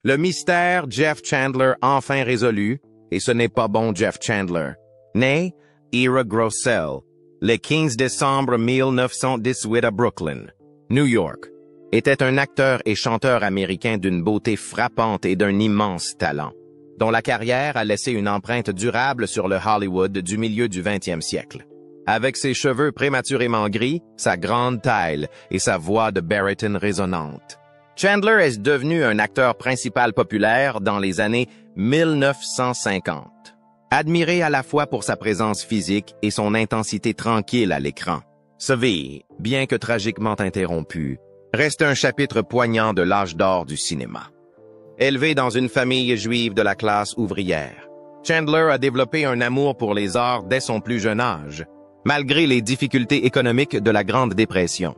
Le mystère Jeff Chandler enfin résolu, et ce n'est pas bon Jeff Chandler. Né Ira Grossell, le 15 décembre 1918 à Brooklyn, New York, était un acteur et chanteur américain d'une beauté frappante et d'un immense talent, dont la carrière a laissé une empreinte durable sur le Hollywood du milieu du 20e siècle. Avec ses cheveux prématurément gris, sa grande taille et sa voix de baryton résonnante, Chandler est devenu un acteur principal populaire dans les années 1950. Admiré à la fois pour sa présence physique et son intensité tranquille à l'écran, sa vie, bien que tragiquement interrompue, reste un chapitre poignant de l'âge d'or du cinéma. Élevé dans une famille juive de la classe ouvrière, Chandler a développé un amour pour les arts dès son plus jeune âge, malgré les difficultés économiques de la Grande Dépression.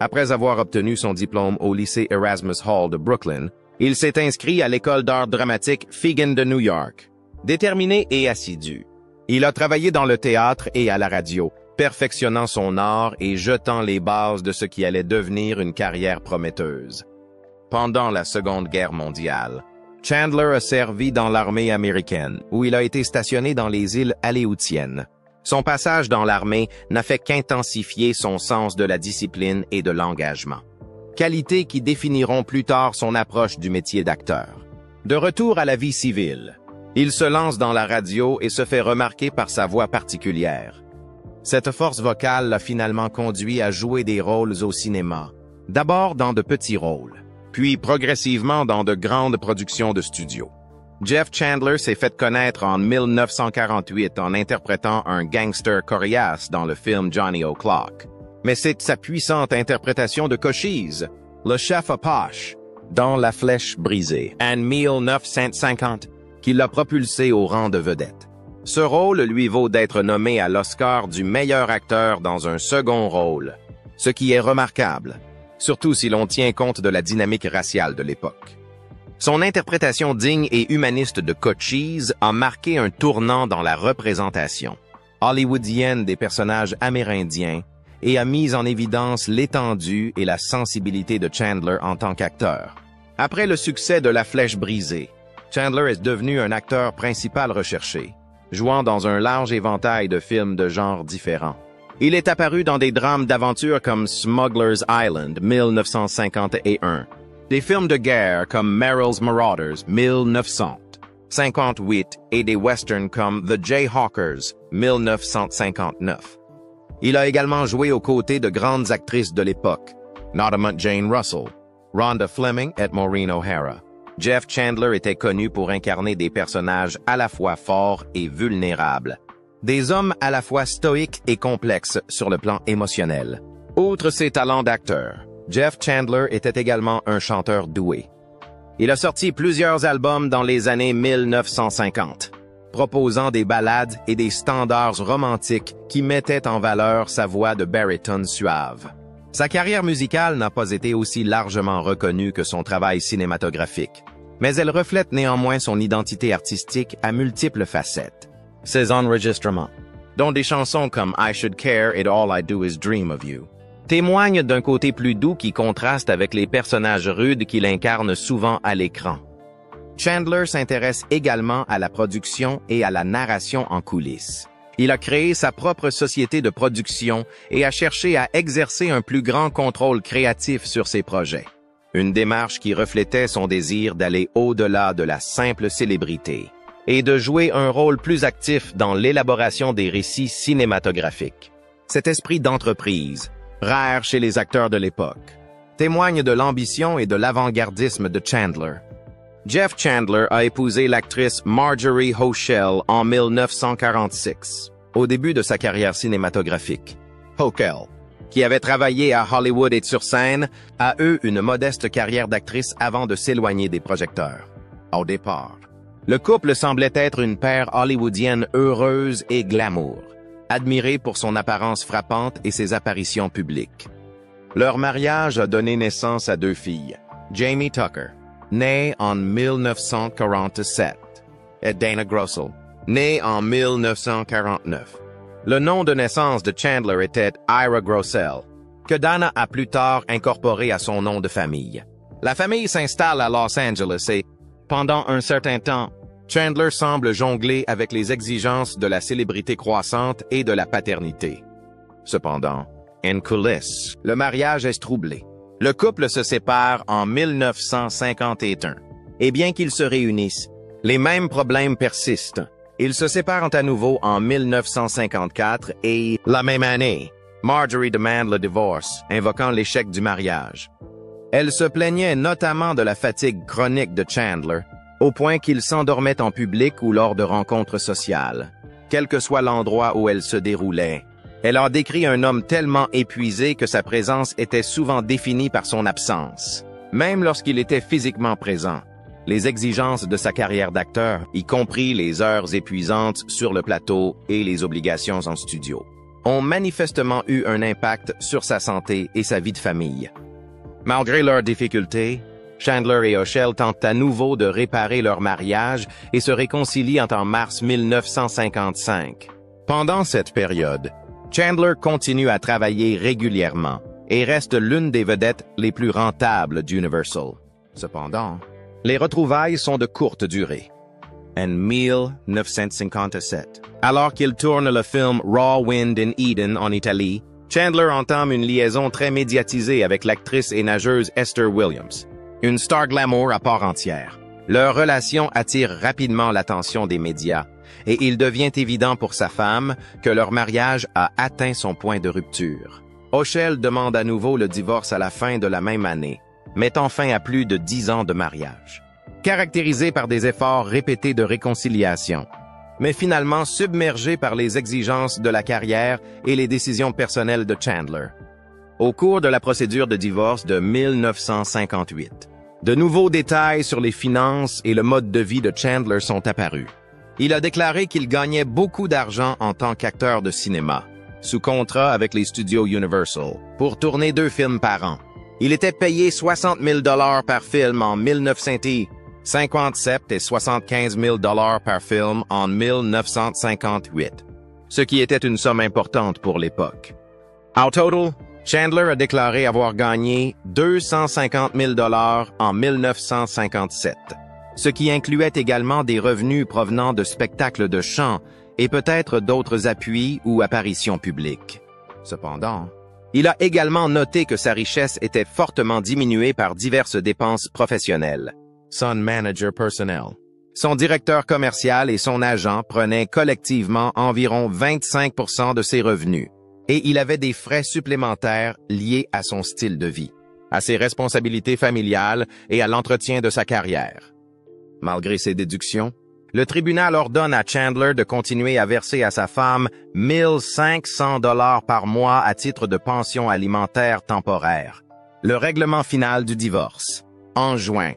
Après avoir obtenu son diplôme au lycée Erasmus Hall de Brooklyn, il s'est inscrit à l'école d'art dramatique Fegan de New York. Déterminé et assidu, il a travaillé dans le théâtre et à la radio, perfectionnant son art et jetant les bases de ce qui allait devenir une carrière prometteuse. Pendant la Seconde Guerre mondiale, Chandler a servi dans l'armée américaine, où il a été stationné dans les îles Aléoutiennes. Son passage dans l'armée n'a fait qu'intensifier son sens de la discipline et de l'engagement, qualités qui définiront plus tard son approche du métier d'acteur. De retour à la vie civile, il se lance dans la radio et se fait remarquer par sa voix particulière. Cette force vocale l'a finalement conduit à jouer des rôles au cinéma, d'abord dans de petits rôles, puis progressivement dans de grandes productions de studio. Jeff Chandler s'est fait connaître en 1948 en interprétant un gangster coriace dans le film Johnny O'Clock. Mais c'est sa puissante interprétation de Cochise, le chef Apache, dans La Flèche brisée, en 1950, qui l'a propulsé au rang de vedette. Ce rôle lui vaut d'être nommé à l'Oscar du meilleur acteur dans un second rôle, ce qui est remarquable, surtout si l'on tient compte de la dynamique raciale de l'époque. Son interprétation digne et humaniste de Cochise a marqué un tournant dans la représentation hollywoodienne des personnages amérindiens et a mis en évidence l'étendue et la sensibilité de Chandler en tant qu'acteur. Après le succès de La Flèche brisée, Chandler est devenu un acteur principal recherché, jouant dans un large éventail de films de genres différents. Il est apparu dans des drames d'aventure comme Smuggler's Island, 1951, des films de guerre comme Merrill's Marauders, 1958, et des westerns comme The Jayhawkers, 1959. Il a également joué aux côtés de grandes actrices de l'époque, notamment Jane Russell, Rhonda Fleming et Maureen O'Hara. Jeff Chandler était connu pour incarner des personnages à la fois forts et vulnérables, des hommes à la fois stoïques et complexes sur le plan émotionnel. Outre ses talents d'acteur, Jeff Chandler était également un chanteur doué. Il a sorti plusieurs albums dans les années 1950, proposant des ballades et des standards romantiques qui mettaient en valeur sa voix de baryton suave. Sa carrière musicale n'a pas été aussi largement reconnue que son travail cinématographique, mais elle reflète néanmoins son identité artistique à multiples facettes. Ses enregistrements, dont des chansons comme I Should Care et All I Do Is Dream of You, témoignent d'un côté plus doux qui contraste avec les personnages rudes qu'il incarne souvent à l'écran. Chandler s'intéresse également à la production et à la narration en coulisses. Il a créé sa propre société de production et a cherché à exercer un plus grand contrôle créatif sur ses projets. Une démarche qui reflétait son désir d'aller au-delà de la simple célébrité et de jouer un rôle plus actif dans l'élaboration des récits cinématographiques. Cet esprit d'entreprise, rare chez les acteurs de l'époque, témoigne de l'ambition et de l'avant-gardisme de Chandler. Jeff Chandler a épousé l'actrice Marjorie Hochel en 1946, au début de sa carrière cinématographique. Hochel, qui avait travaillé à Hollywood et sur scène, a eu une modeste carrière d'actrice avant de s'éloigner des projecteurs. Au départ, le couple semblait être une paire hollywoodienne heureuse et glamour, admirée pour son apparence frappante et ses apparitions publiques. Leur mariage a donné naissance à 2 filles, Jamie Tucker, née en 1947, et Dana Grossell, née en 1949. Le nom de naissance de Chandler était Ira Grossell, que Dana a plus tard incorporé à son nom de famille. La famille s'installe à Los Angeles et, Pendant un certain temps, Chandler semble jongler avec les exigences de la célébrité croissante et de la paternité. Cependant, en coulisses, le mariage est troublé. Le couple se sépare en 1951. Et bien qu'ils se réunissent, les mêmes problèmes persistent. Ils se séparent à nouveau en 1954 et, la même année, Marjorie demande le divorce, invoquant l'échec du mariage. Elle se plaignait notamment de la fatigue chronique de Chandler, au point qu'il s'endormait en public ou lors de rencontres sociales. Quel que soit l'endroit où elle se déroulait, elle a décrit un homme tellement épuisé que sa présence était souvent définie par son absence, même lorsqu'il était physiquement présent. Les exigences de sa carrière d'acteur, y compris les heures épuisantes sur le plateau et les obligations en studio, ont manifestement eu un impact sur sa santé et sa vie de famille. Malgré leurs difficultés, Chandler et Oshel tentent à nouveau de réparer leur mariage et se réconcilient en mars 1955. Pendant cette période, Chandler continue à travailler régulièrement et reste l'une des vedettes les plus rentables d'Universal. Cependant, les retrouvailles sont de courte durée. En 1957, alors qu'il tourne le film Raw Wind in Eden en Italie, Chandler entame une liaison très médiatisée avec l'actrice et nageuse Esther Williams, une star glamour à part entière. Leur relation attire rapidement l'attention des médias et il devient évident pour sa femme que leur mariage a atteint son point de rupture. Oshel demande à nouveau le divorce à la fin de la même année, mettant fin à plus de 10 ans de mariage. Caractérisé par des efforts répétés de réconciliation, mais finalement submergé par les exigences de la carrière et les décisions personnelles de Chandler. Au cours de la procédure de divorce de 1958, de nouveaux détails sur les finances et le mode de vie de Chandler sont apparus. Il a déclaré qu'il gagnait beaucoup d'argent en tant qu'acteur de cinéma, sous contrat avec les studios Universal, pour tourner 2 films par an. Il était payé 60 000 $ par film en 1957 et 75 000 $ par film en 1958, ce qui était une somme importante pour l'époque. Au total, Chandler a déclaré avoir gagné 250 000 $ en 1957, ce qui incluait également des revenus provenant de spectacles de chant et peut-être d'autres appuis ou apparitions publiques. Cependant, il a également noté que sa richesse était fortement diminuée par diverses dépenses professionnelles. Son manager personnel, son directeur commercial et son agent prenaient collectivement environ 25% de ses revenus, et il avait des frais supplémentaires liés à son style de vie, à ses responsabilités familiales et à l'entretien de sa carrière. Malgré ces déductions, le tribunal ordonne à Chandler de continuer à verser à sa femme 1 500 $ par mois à titre de pension alimentaire temporaire. Le règlement final du divorce, en juin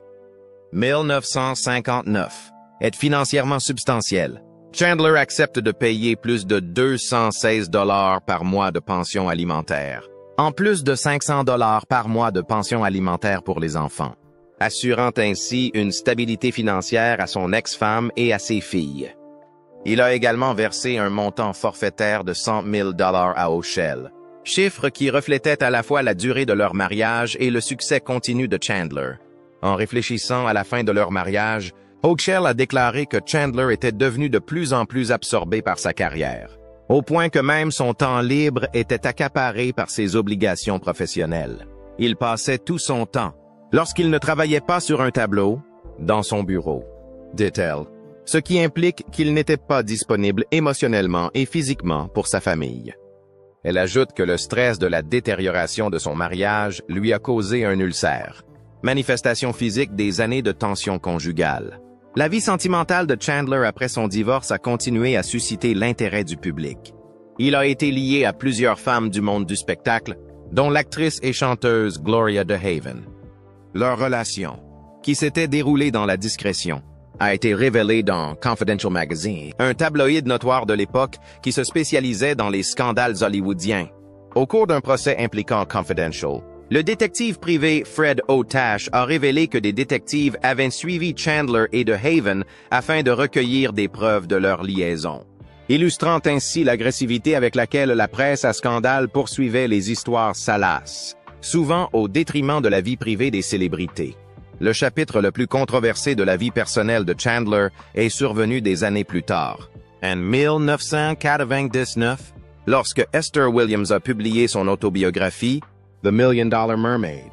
1959, est financièrement substantiel. Chandler accepte de payer plus de 216 $ par mois de pension alimentaire, en plus de 500 $ par mois de pension alimentaire pour les enfants, assurant ainsi une stabilité financière à son ex-femme et à ses filles. Il a également versé un montant forfaitaire de 100 000 $ à Oshel, chiffre qui reflétait à la fois la durée de leur mariage et le succès continu de Chandler. En réfléchissant à la fin de leur mariage, Oshel a déclaré que Chandler était devenu de plus en plus absorbé par sa carrière, au point que même son temps libre était accaparé par ses obligations professionnelles. Il passait tout son temps, lorsqu'il ne travaillait pas sur un tableau, dans son bureau, dit-elle, ce qui implique qu'il n'était pas disponible émotionnellement et physiquement pour sa famille. Elle ajoute que le stress de la détérioration de son mariage lui a causé un ulcère, manifestation physique des années de tension conjugale. La vie sentimentale de Chandler après son divorce a continué à susciter l'intérêt du public. Il a été lié à plusieurs femmes du monde du spectacle, dont l'actrice et chanteuse Gloria DeHaven. Leur relation, qui s'était déroulée dans la discrétion, a été révélée dans Confidential Magazine, un tabloïd notoire de l'époque qui se spécialisait dans les scandales hollywoodiens. Au cours d'un procès impliquant Confidential, le détective privé Fred O'Tash a révélé que des détectives avaient suivi Chandler et DeHaven afin de recueillir des preuves de leur liaison, illustrant ainsi l'agressivité avec laquelle la presse à scandale poursuivait les histoires salaces, souvent au détriment de la vie privée des célébrités. Le chapitre le plus controversé de la vie personnelle de Chandler est survenu des années plus tard. En 1999, lorsque Esther Williams a publié son autobiographie, The $1 Million Mermaid.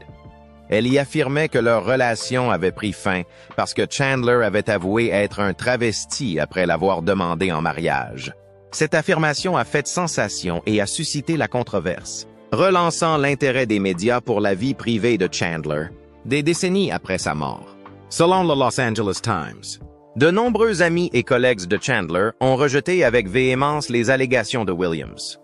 Elle y affirmait que leur relation avait pris fin parce que Chandler avait avoué être un travesti après l'avoir demandé en mariage. Cette affirmation a fait sensation et a suscité la controverse, relançant l'intérêt des médias pour la vie privée de Chandler, des décennies après sa mort. Selon le Los Angeles Times, de nombreux amis et collègues de Chandler ont rejeté avec véhémence les allégations de Williams.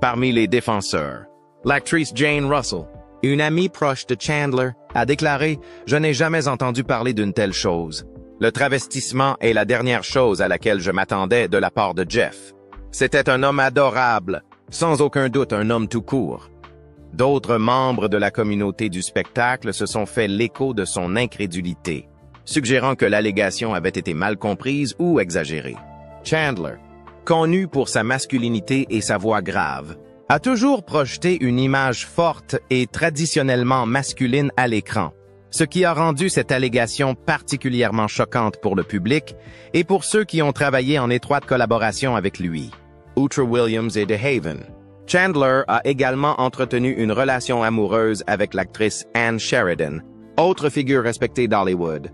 Parmi les défenseurs, l'actrice Jane Russell, une amie proche de Chandler, a déclaré « Je n'ai jamais entendu parler d'une telle chose. Le travestissement est la dernière chose à laquelle je m'attendais de la part de Jeff. C'était un homme adorable, sans aucun doute un homme tout court. » D'autres membres de la communauté du spectacle se sont fait l'écho de son incrédulité, suggérant que l'allégation avait été mal comprise ou exagérée. Chandler, connu pour sa masculinité et sa voix grave, a toujours projeté une image forte et traditionnellement masculine à l'écran, ce qui a rendu cette allégation particulièrement choquante pour le public et pour ceux qui ont travaillé en étroite collaboration avec lui. Outre Williams et DeHaven, Chandler a également entretenu une relation amoureuse avec l'actrice Ann Sheridan, autre figure respectée d'Hollywood.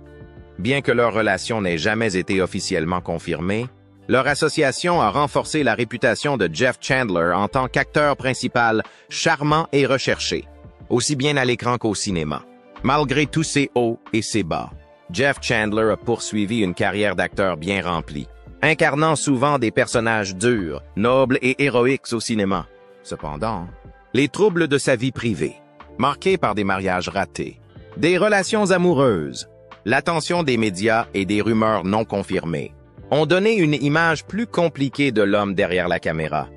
Bien que leur relation n'ait jamais été officiellement confirmée, leur association a renforcé la réputation de Jeff Chandler en tant qu'acteur principal charmant et recherché, aussi bien à l'écran qu'au cinéma. Malgré tous ses hauts et ses bas, Jeff Chandler a poursuivi une carrière d'acteur bien remplie, incarnant souvent des personnages durs, nobles et héroïques au cinéma. Cependant, les troubles de sa vie privée, marqués par des mariages ratés, des relations amoureuses, l'attention des médias et des rumeurs non confirmées, ont donné une image plus compliquée de l'homme derrière la caméra.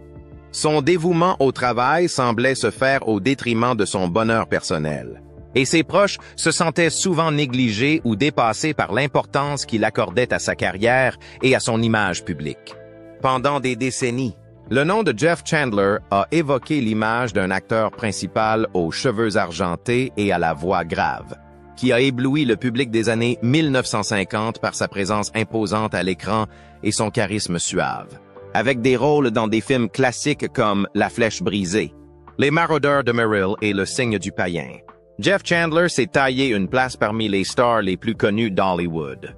Son dévouement au travail semblait se faire au détriment de son bonheur personnel, et ses proches se sentaient souvent négligés ou dépassés par l'importance qu'il accordait à sa carrière et à son image publique. Pendant des décennies, le nom de Jeff Chandler a évoqué l'image d'un acteur principal aux cheveux argentés et à la voix grave, qui a ébloui le public des années 1950 par sa présence imposante à l'écran et son charisme suave, avec des rôles dans des films classiques comme La Flèche brisée, Les Maraudeurs de Merrill et Le Cygne du Païen. Jeff Chandler s'est taillé une place parmi les stars les plus connues d'Hollywood.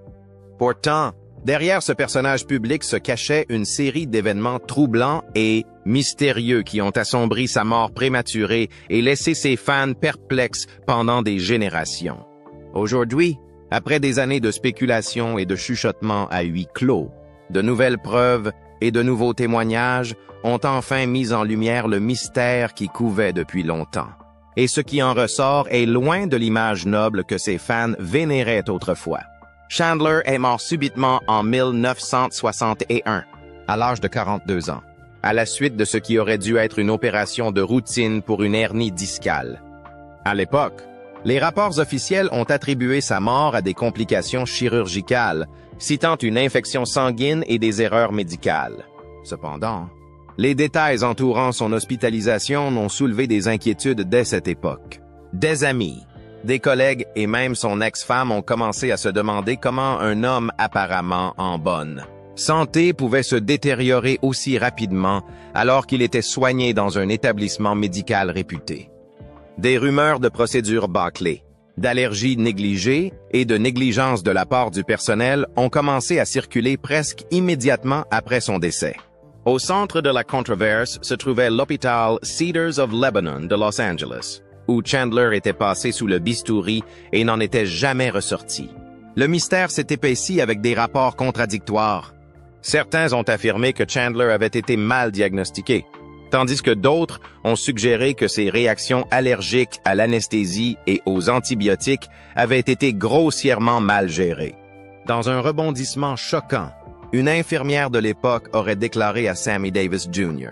Pourtant, derrière ce personnage public se cachait une série d'événements troublants et mystérieux qui ont assombri sa mort prématurée et laissé ses fans perplexes pendant des générations. Aujourd'hui, après des années de spéculation et de chuchotements à huis clos, de nouvelles preuves et de nouveaux témoignages ont enfin mis en lumière le mystère qui couvait depuis longtemps. Et ce qui en ressort est loin de l'image noble que ses fans vénéraient autrefois. Chandler est mort subitement en 1961, à l'âge de 42 ans, à la suite de ce qui aurait dû être une opération de routine pour une hernie discale. À l'époque, les rapports officiels ont attribué sa mort à des complications chirurgicales, citant une infection sanguine et des erreurs médicales. Cependant, les détails entourant son hospitalisation n'ont soulevé des inquiétudes dès cette époque. Des amis, des collègues et même son ex-femme ont commencé à se demander comment un homme apparemment en bonne santé pouvait se détériorer aussi rapidement alors qu'il était soigné dans un établissement médical réputé. Des rumeurs de procédures bâclées, d'allergies négligées et de négligence de la part du personnel ont commencé à circuler presque immédiatement après son décès. Au centre de la controverse se trouvait l'hôpital Cedars of Lebanon de Los Angeles, où Chandler était passé sous le bistouri et n'en était jamais ressorti. Le mystère s'est épaissi avec des rapports contradictoires. Certains ont affirmé que Chandler avait été mal diagnostiqué, tandis que d'autres ont suggéré que ses réactions allergiques à l'anesthésie et aux antibiotiques avaient été grossièrement mal gérées. Dans un rebondissement choquant, une infirmière de l'époque aurait déclaré à Sammy Davis Jr.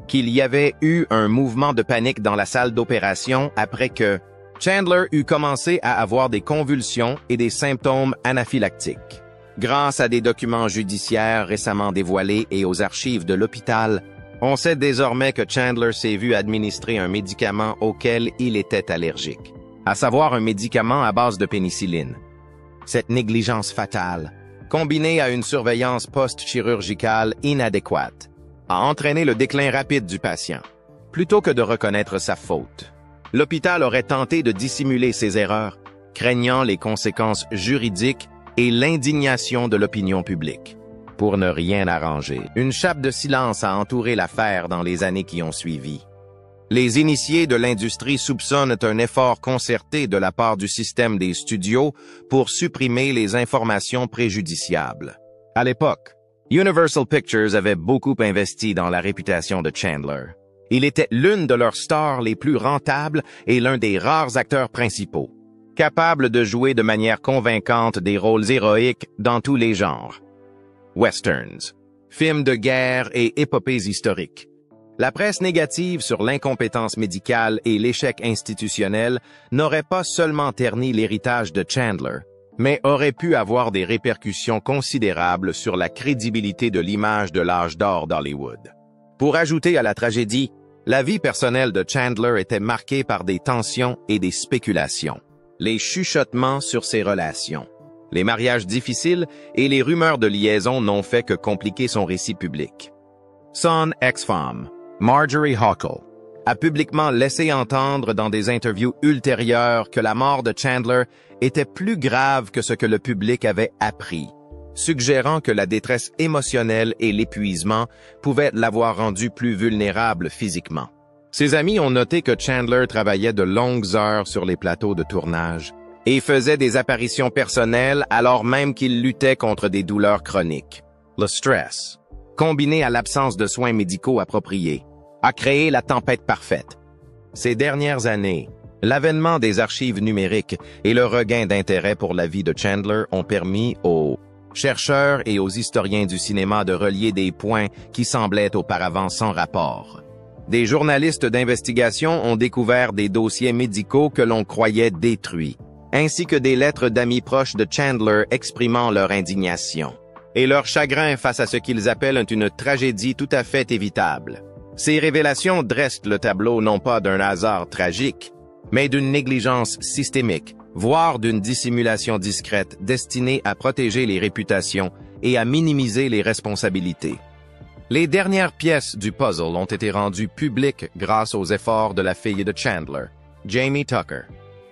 qu'il y avait eu un mouvement de panique dans la salle d'opération après que Chandler eut commencé à avoir des convulsions et des symptômes anaphylactiques. Grâce à des documents judiciaires récemment dévoilés et aux archives de l'hôpital, on sait désormais que Chandler s'est vu administrer un médicament auquel il était allergique. à savoir un médicament à base de pénicilline. Cette négligence fatale, combinée à une surveillance post-chirurgicale inadéquate, a entraîné le déclin rapide du patient. Plutôt que de reconnaître sa faute, l'hôpital aurait tenté de dissimuler ses erreurs, craignant les conséquences juridiques et l'indignation de l'opinion publique. Pour ne rien arranger, une chape de silence a entouré l'affaire dans les années qui ont suivi. Les initiés de l'industrie soupçonnent un effort concerté de la part du système des studios pour supprimer les informations préjudiciables. À l'époque, Universal Pictures avait beaucoup investi dans la réputation de Chandler. Il était l'une de leurs stars les plus rentables et l'un des rares acteurs principaux, capable de jouer de manière convaincante des rôles héroïques dans tous les genres. Westerns, films de guerre et épopées historiques. La presse négative sur l'incompétence médicale et l'échec institutionnel n'aurait pas seulement terni l'héritage de Chandler, mais aurait pu avoir des répercussions considérables sur la crédibilité de l'image de l'âge d'or d'Hollywood. Pour ajouter à la tragédie, la vie personnelle de Chandler était marquée par des tensions et des spéculations. Les chuchotements sur ses relations, les mariages difficiles et les rumeurs de liaison n'ont fait que compliquer son récit public. Son ex-femme, Marjorie Huckle, a publiquement laissé entendre dans des interviews ultérieures que la mort de Chandler était plus grave que ce que le public avait appris, suggérant que la détresse émotionnelle et l'épuisement pouvaient l'avoir rendu plus vulnérable physiquement. Ses amis ont noté que Chandler travaillait de longues heures sur les plateaux de tournage et faisait des apparitions personnelles alors même qu'il luttait contre des douleurs chroniques. Le stress, combiné à l'absence de soins médicaux appropriés, a créé la tempête parfaite. Ces dernières années, l'avènement des archives numériques et le regain d'intérêt pour la vie de Chandler ont permis aux chercheurs et aux historiens du cinéma de relier des points qui semblaient auparavant sans rapport. Des journalistes d'investigation ont découvert des dossiers médicaux que l'on croyait détruits, ainsi que des lettres d'amis proches de Chandler exprimant leur indignation et leur chagrin face à ce qu'ils appellent une tragédie tout à fait évitable. Ces révélations dressent le tableau non pas d'un hasard tragique, mais d'une négligence systémique, voire d'une dissimulation discrète destinée à protéger les réputations et à minimiser les responsabilités. Les dernières pièces du puzzle ont été rendues publiques grâce aux efforts de la fille de Chandler, Jamie Tucker,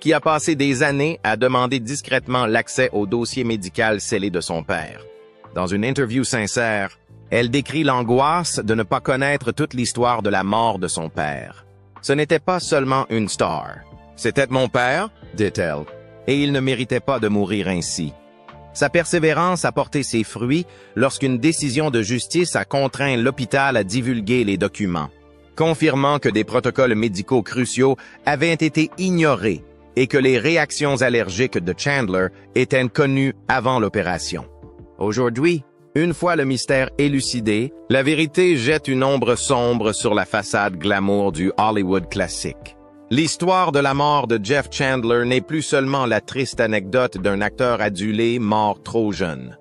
qui a passé des années à demander discrètement l'accès au dossier médical scellé de son père. Dans une interview sincère, elle décrit l'angoisse de ne pas connaître toute l'histoire de la mort de son père. Ce n'était pas seulement une star. C'était mon père, dit-elle, et il ne méritait pas de mourir ainsi. Sa persévérance a porté ses fruits lorsqu'une décision de justice a contraint l'hôpital à divulguer les documents, confirmant que des protocoles médicaux cruciaux avaient été ignorés et que les réactions allergiques de Chandler étaient connues avant l'opération. Aujourd'hui, une fois le mystère élucidé, la vérité jette une ombre sombre sur la façade glamour du Hollywood classique. L'histoire de la mort de Jeff Chandler n'est plus seulement la triste anecdote d'un acteur adulé mort trop jeune.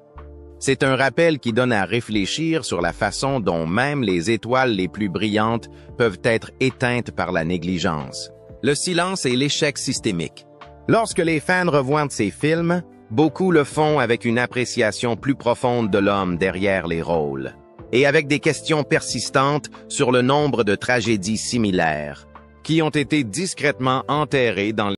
C'est un rappel qui donne à réfléchir sur la façon dont même les étoiles les plus brillantes peuvent être éteintes par la négligence, le silence et l'échec systémique. Lorsque les fans revoient ces films, beaucoup le font avec une appréciation plus profonde de l'homme derrière les rôles, et avec des questions persistantes sur le nombre de tragédies similaires, qui ont été discrètement enterrées dans